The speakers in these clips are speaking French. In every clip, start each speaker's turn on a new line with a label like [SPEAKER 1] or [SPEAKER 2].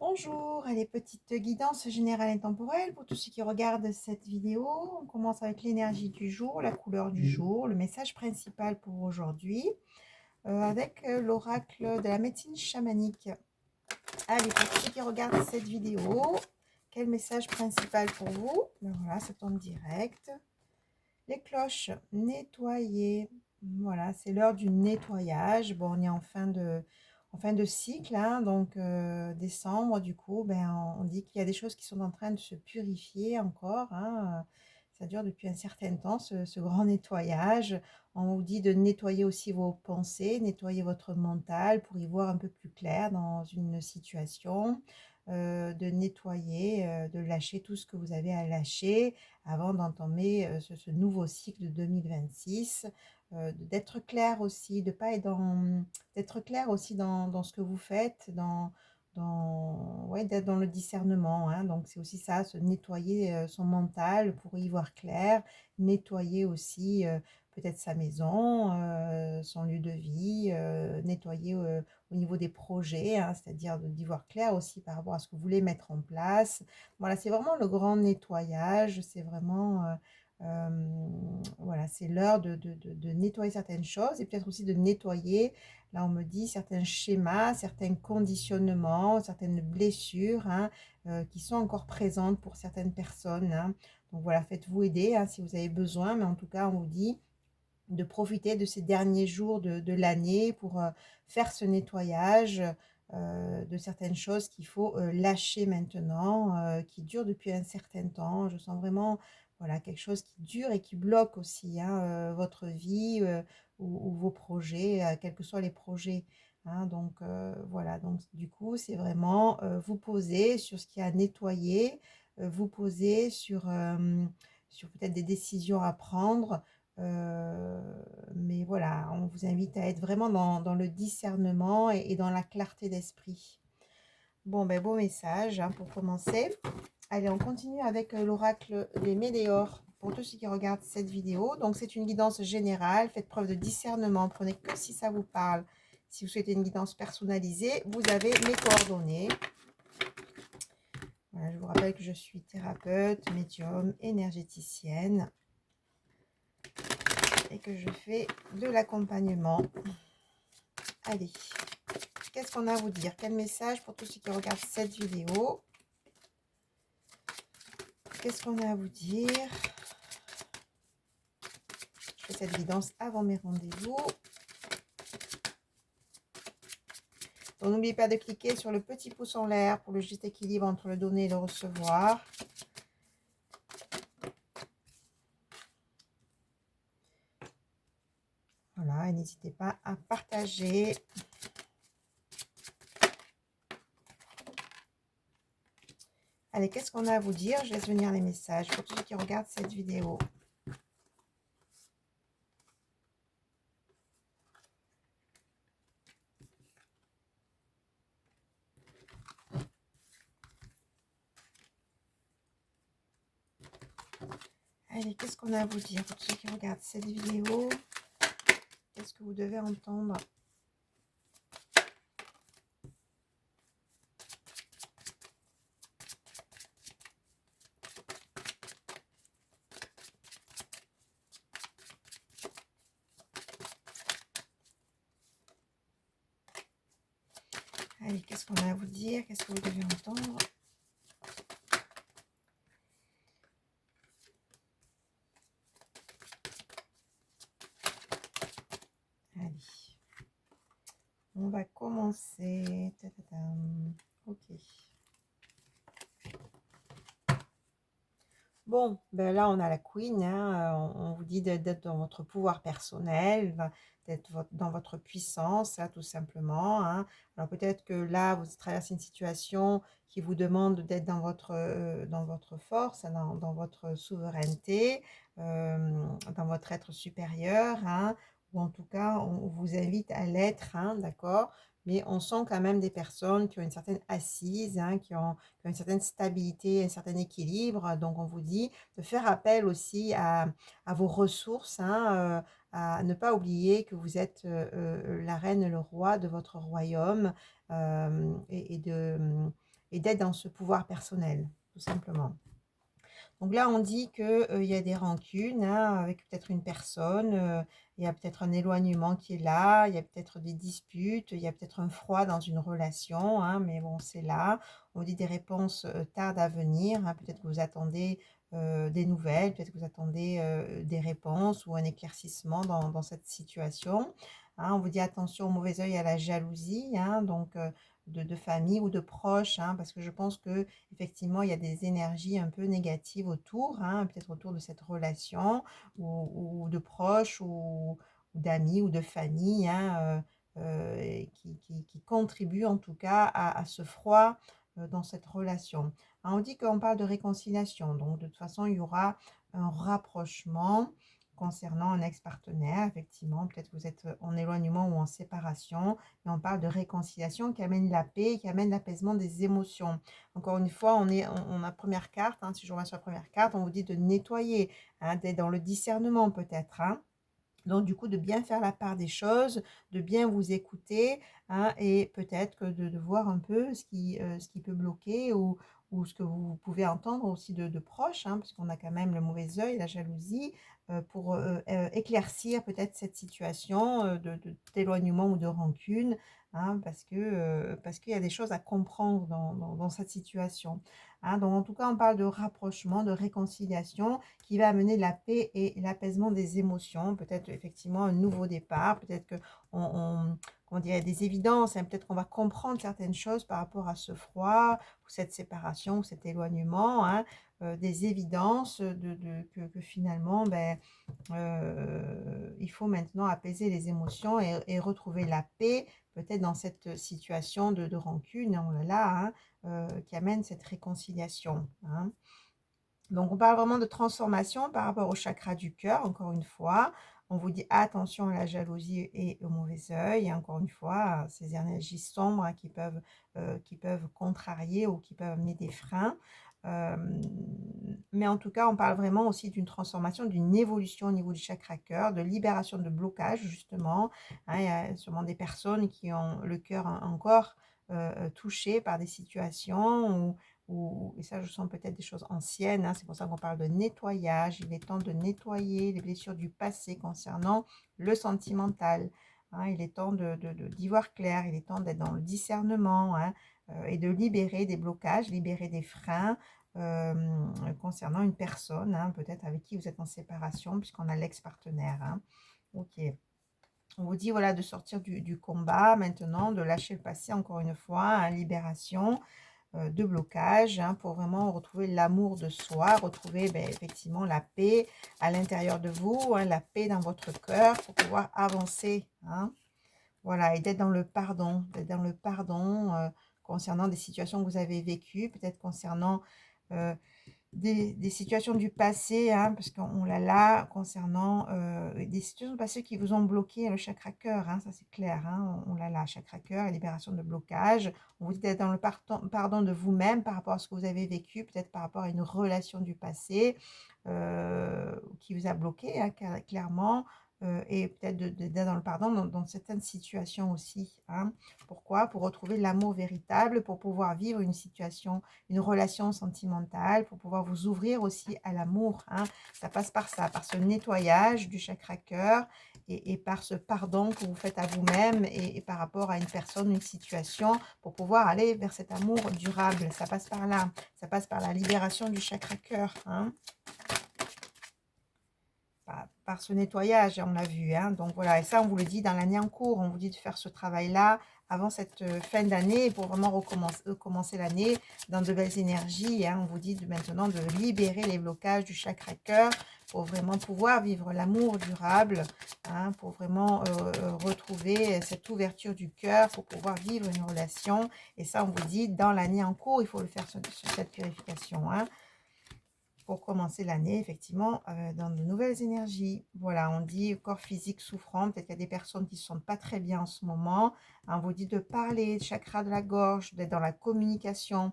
[SPEAKER 1] Bonjour, les petites guidances générales et temporelles pour tous ceux qui regardent cette vidéo. On commence avec l'énergie du jour, la couleur du jour, le message principal pour aujourd'hui, avec l'oracle de la médecine chamanique. Allez, pour tous ceux qui regardent cette vidéo, quel message principal pour vous? Ben voilà, ça tombe direct. Les cloches, nettoyer. Voilà, c'est l'heure du nettoyage. Bon, on est en fin de cycle, hein, donc décembre, du coup, ben, on dit qu'il y a des choses qui sont en train de se purifier encore, hein. Ça dure depuis un certain temps, ce grand nettoyage. On vous dit de nettoyer aussi vos pensées, nettoyer votre mental pour y voir un peu plus clair dans une situation, de nettoyer, de lâcher tout ce que vous avez à lâcher avant d'entamer ce nouveau cycle de 2026, d'être clair aussi, de pas être d'être clair aussi dans ce que vous faites, ouais, d'être dans le discernement, hein. Donc c'est aussi ça, se nettoyer son mental pour y voir clair, nettoyer aussi peut-être sa maison, son lieu de vie, nettoyer au niveau des projets, hein, c'est-à-dire d'y voir clair aussi par rapport à ce que vous voulez mettre en place. Voilà, c'est vraiment le grand nettoyage, c'est vraiment, voilà, c'est l'heure de nettoyer certaines choses et peut-être aussi de nettoyer, là on me dit, certains schémas, certains conditionnements, certaines blessures, hein, qui sont encore présentes pour certaines personnes, hein. Donc voilà, faites-vous aider, hein, si vous avez besoin, mais en tout cas on vous dit de profiter de ces derniers jours de l'année pour faire ce nettoyage de certaines choses qu'il faut lâcher maintenant, qui durent depuis un certain temps. Je sens vraiment, voilà, quelque chose qui dure et qui bloque aussi, hein, votre vie ou vos projets, quels que soient les projets, hein. Donc voilà, donc du coup, c'est vraiment vous poser sur ce qu'il y a à nettoyer, vous poser sur peut-être des décisions à prendre. Heu, mais voilà, on vous invite à être vraiment dans le discernement et dans la clarté d'esprit. Bon, ben, beau message, hein, pour commencer. Allez, on continue avec l'oracle des Météores pour tous ceux qui regardent cette vidéo. Donc, c'est une guidance générale. Faites preuve de discernement. Prenez que si ça vous parle. Si vous souhaitez une guidance personnalisée, vous avez mes coordonnées. Voilà, je vous rappelle que je suis thérapeute, médium, énergéticienne et que je fais de l'accompagnement. Allez, qu'est-ce qu'on a à vous dire? Quel message pour tous ceux qui regardent cette vidéo? Qu'est-ce qu'on a à vous dire? Je fais cette guidance avant mes rendez-vous. Donc n'oubliez pas de cliquer sur le petit pouce en l'air pour le juste équilibre entre le donner et le recevoir. Voilà, et n'hésitez pas à partager. Allez, qu'est-ce qu'on a à vous dire? Je laisse venir les messages pour tous ceux qui regardent cette vidéo. Allez, qu'est-ce qu'on a à vous dire pour tous ceux qui regardent cette vidéo? Qu'est-ce que vous devez entendre? Allez, qu'est-ce qu'on a à vous dire? Qu'est-ce que vous devez entendre? Allez, on va commencer. Ta-ta-tam. Ok. Bon, ben là, on a la Queen, hein, on vous dit d'être dans votre pouvoir personnel, d'être dans votre puissance, hein, tout simplement, hein. Alors peut-être que là, vous traversez une situation qui vous demande d'être dans votre force, hein, dans votre souveraineté, dans votre être supérieur, hein, ou en tout cas, on vous invite à l'être, hein, d'accord? Mais on sent quand même des personnes qui ont une certaine assise, hein, qui ont une certaine stabilité, un certain équilibre. Donc, on vous dit de faire appel aussi à vos ressources, hein, à ne pas oublier que vous êtes la reine, le roi de votre royaume, et et d'être dans ce pouvoir personnel, tout simplement. Donc là, on dit qu'il y a des rancunes hein, avec peut-être une personne, il y a peut-être un éloignement qui est là, il y a peut-être des disputes, il y a peut-être un froid dans une relation, hein, mais bon, c'est là. On dit des réponses tardent à venir, hein, peut-être que vous attendez des nouvelles, peut-être que vous attendez des réponses ou un éclaircissement dans cette situation. Hein. On vous dit attention au mauvais œil, à la jalousie, hein, donc de famille ou de proches, hein, parce que je pense que effectivement, il y a des énergies un peu négatives autour, hein, peut-être autour de cette relation ou de proches ou d'amis ou de famille hein, qui contribuent en tout cas à ce froid dans cette relation. Hein, on dit qu'on parle de réconciliation, donc de toute façon, il y aura un rapprochement concernant un ex-partenaire, effectivement, peut-être que vous êtes en éloignement ou en séparation, mais on parle de réconciliation qui amène la paix, qui amène l'apaisement des émotions. Encore une fois, on a première carte, hein, si je reviens sur la première carte, on vous dit de nettoyer, hein, d'être dans le discernement peut-être. Hein. Donc, du coup, de bien faire la part des choses, de bien vous écouter hein, et peut-être que de voir un peu ce qui peut bloquer ou ce que vous pouvez entendre aussi de proches, hein, parce qu'on a quand même le mauvais œil, la jalousie, pour éclaircir peut-être cette situation d'éloignement ou de rancune, hein, parce qu'il y a des choses à comprendre dans cette situation. Hein. Donc, en tout cas, on parle de rapprochement, de réconciliation qui va amener la paix et l'apaisement des émotions, peut-être effectivement un nouveau départ, peut-être que comment dire, des évidences, hein, peut-être qu'on va comprendre certaines choses par rapport à ce froid, ou cette séparation, ou cet éloignement, hein, des évidences que finalement, ben, il faut maintenant apaiser les émotions et retrouver la paix, peut-être dans cette situation de rancune, oh là là, hein, qui amène cette réconciliation. Hein. Donc, on parle vraiment de transformation par rapport au chakra du cœur, encore une fois. On vous dit attention à la jalousie et au mauvais œil. Et encore une fois, ces énergies sombres hein, qui peuvent contrarier ou qui peuvent amener des freins. Euh, mais en tout cas, on parle vraiment aussi d'une transformation, d'une évolution au niveau du chakra cœur, de libération de blocage, justement. Hein, il y a sûrement des personnes qui ont le cœur encore touché par des situations et ça, je sens peut-être des choses anciennes, hein, c'est pour ça qu'on parle de nettoyage. Il est temps de nettoyer les blessures du passé concernant le sentimental. Hein, il est temps d'y voir clair, il est temps d'être dans le discernement hein, et de libérer des blocages, libérer des freins euh, concernant une personne, hein, peut-être avec qui vous êtes en séparation, puisqu'on a l'ex-partenaire. Hein. Ok. On vous dit voilà, de sortir du combat maintenant, de lâcher le passé encore une fois, hein, libération de blocage hein, pour vraiment retrouver l'amour de soi, retrouver ben, effectivement la paix à l'intérieur de vous, hein, la paix dans votre cœur pour pouvoir avancer. Hein. Voilà, et d'être dans le pardon, concernant des situations que vous avez vécues, peut-être concernant des situations du passé, hein, parce qu'on l'a là, concernant des situations du passé qui vous ont bloqué le chakra cœur, hein, ça c'est clair, hein, on l'a là, chakra cœur, libération de blocage. On vous dit d'être dans le pardon de vous-même par rapport à ce que vous avez vécu, peut-être par rapport à une relation du passé qui vous a bloqué, hein, clairement. Et peut-être d'être dans le pardon dans certaines situations aussi. Hein. Pourquoi? Pour retrouver l'amour véritable, pour pouvoir vivre une situation une relation sentimentale, pour pouvoir vous ouvrir aussi à l'amour. Hein. Ça passe par ça, par ce nettoyage du chakra cœur et par ce pardon que vous faites à vous-même et par rapport à une personne, une situation, pour pouvoir aller vers cet amour durable. Ça passe par là. Ça passe par la libération du chakra cœur. Hein. Par ce nettoyage, on l'a vu. Hein. Donc voilà, et ça, on vous le dit dans l'année en cours. On vous dit de faire ce travail-là avant cette fin d'année pour vraiment recommencer l'année dans de belles énergies. Hein. On vous dit maintenant de libérer les blocages du chakra cœur pour vraiment pouvoir vivre l'amour durable, hein, pour vraiment retrouver cette ouverture du cœur, pour pouvoir vivre une relation. Et ça, on vous dit dans l'année en cours, il faut le faire sur cette purification. Hein. Pour commencer l'année, effectivement, dans de nouvelles énergies. Voilà, on dit corps physique souffrant. Peut-être qu'il y a des personnes qui ne se sentent pas très bien en ce moment. Hein, on vous dit de parler, chakra de la gorge, d'être dans la communication.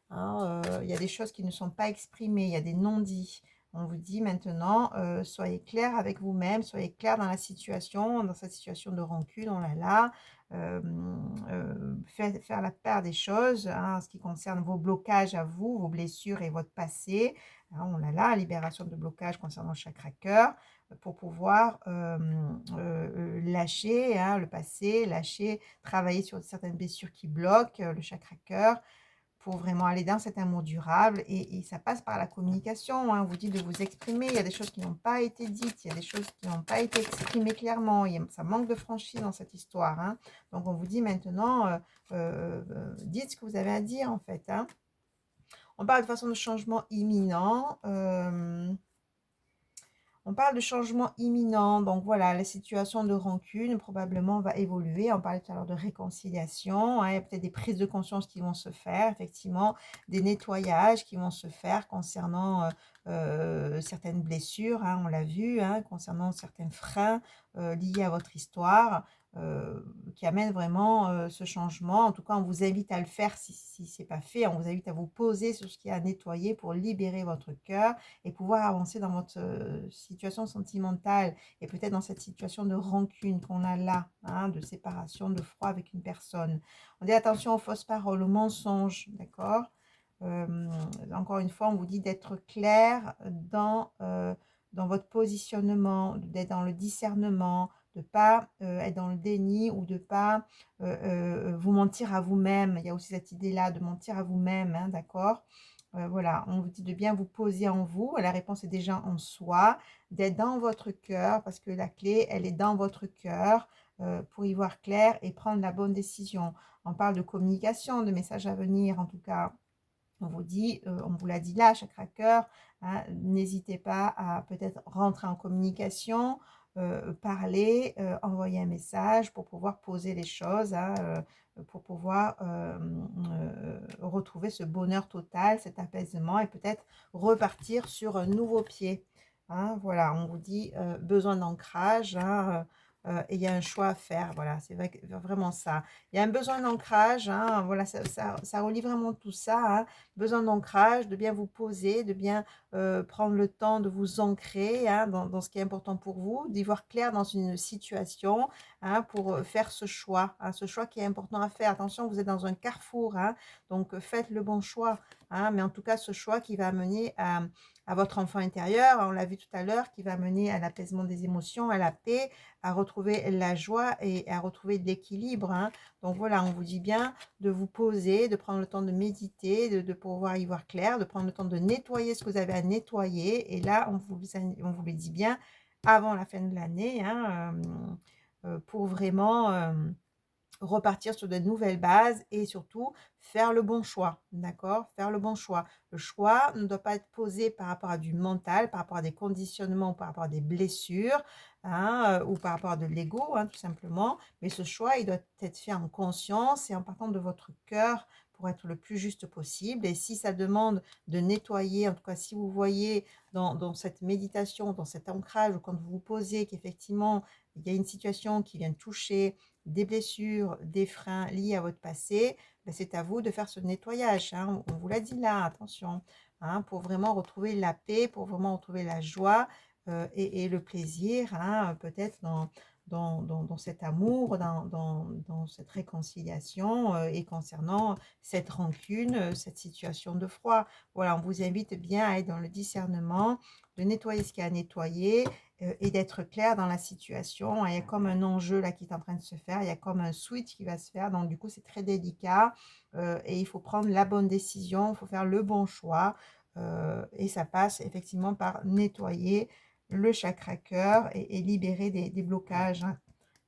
[SPEAKER 1] Hein, il y a des choses qui ne sont pas exprimées, il y a des non-dits. On vous dit maintenant, soyez clair avec vous-même, soyez clair dans la situation, dans cette situation de rancune, on l'a là. faire la part des choses, hein, en ce qui concerne vos blocages à vous, vos blessures et votre passé. Hein, on a là, libération de blocage concernant le chakra cœur, pour pouvoir lâcher, hein, le passé, lâcher, travailler sur certaines blessures qui bloquent le chakra cœur, pour vraiment aller dans cet amour durable. Et ça passe par la communication, hein. On vous dit de vous exprimer. Il y a des choses qui n'ont pas été dites, il y a des choses qui n'ont pas été exprimées clairement. Ça manque de franchise dans cette histoire, hein. Donc, on vous dit maintenant, dites ce que vous avez à dire, en fait, hein. On parle de façon de changement imminent. On parle de changement imminent, donc voilà, la situation de rancune probablement va évoluer. On parlait tout à l'heure de réconciliation, hein, il y a peut-être des prises de conscience qui vont se faire, effectivement, des nettoyages qui vont se faire concernant certaines blessures, hein, on l'a vu, hein, concernant certains freins liés à votre histoire, qui amènent vraiment ce changement. En tout cas, on vous invite à le faire si ce n'est pas fait. On vous invite à vous poser sur ce qui est à nettoyer pour libérer votre cœur et pouvoir avancer dans votre situation sentimentale et peut-être dans cette situation de rancune qu'on a là, hein, de séparation, de froid avec une personne. On dit attention aux fausses paroles, aux mensonges, d'accord. Encore une fois, on vous dit d'être clair dans votre positionnement, d'être dans le discernement, de ne pas être dans le déni ou de ne pas vous mentir à vous-même. Il y a aussi cette idée-là de mentir à vous-même, hein, d'accord. Voilà, on vous dit de bien vous poser en vous. La réponse est déjà en soi, d'être dans votre cœur, parce que la clé, elle est dans votre cœur, pour y voir clair et prendre la bonne décision. On parle de communication, de messages à venir, en tout cas. On vous dit, on vous l'a dit là, chakra cœur, hein, n'hésitez pas à peut-être rentrer en communication, parler, envoyer un message pour pouvoir poser les choses, hein, pour pouvoir retrouver ce bonheur total, cet apaisement et peut-être repartir sur un nouveau pied. Hein, voilà, on vous dit besoin d'ancrage, hein, et il y a un choix à faire. Voilà, c'est vraiment ça. Il y a un besoin d'ancrage, hein, voilà, ça relie vraiment tout ça, hein. Besoin d'ancrage, de bien vous poser, de bien prendre le temps de vous ancrer, hein, dans ce qui est important pour vous, d'y voir clair dans une situation, hein, pour faire ce choix, hein, ce choix qui est important à faire. Attention, vous êtes dans un carrefour, hein, donc faites le bon choix, hein, mais en tout cas, ce choix qui va mener à votre enfant intérieur, on l'a vu tout à l'heure, qui va mener à l'apaisement des émotions, à la paix, à retrouver la joie et à retrouver de l'équilibre, hein. Donc voilà, on vous dit bien de vous poser, de prendre le temps de méditer, de pouvoir y voir clair, de prendre le temps de nettoyer ce que vous avez à nettoyer. Et là, on vous le dit bien avant la fin de l'année, hein, pour vraiment repartir sur de nouvelles bases et surtout faire le bon choix, d'accord? Faire le bon choix. Le choix ne doit pas être posé par rapport à du mental, par rapport à des conditionnements, par rapport à des blessures, hein, ou par rapport à de l'ego, hein, tout simplement. Mais ce choix, il doit être fait en conscience et en partant de votre cœur pour être le plus juste possible. Et si ça demande de nettoyer, en tout cas si vous voyez dans cette méditation, dans cet ancrage, ou quand vous vous posez qu'effectivement il y a une situation qui vient toucher des blessures, des freins liés à votre passé, ben c'est à vous de faire ce nettoyage, hein. On vous l'a dit là, attention, hein, pour vraiment retrouver la paix, pour vraiment retrouver la joie et le plaisir, hein, peut-être dans cet amour, dans cette réconciliation et concernant cette rancune, cette situation de froid. Voilà, on vous invite bien à être dans le discernement, de nettoyer ce qu'il y a à nettoyer et d'être clair dans la situation. Il y a comme un enjeu là qui est en train de se faire, il y a comme un switch qui va se faire, donc du coup c'est très délicat et il faut prendre la bonne décision, il faut faire le bon choix et ça passe effectivement par nettoyer le chakra cœur et libérer des blocages, hein,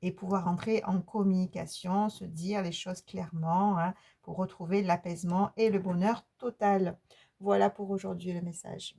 [SPEAKER 1] et pouvoir entrer en communication, se dire les choses clairement, hein, pour retrouver l'apaisement et le bonheur total. Voilà pour aujourd'hui le message.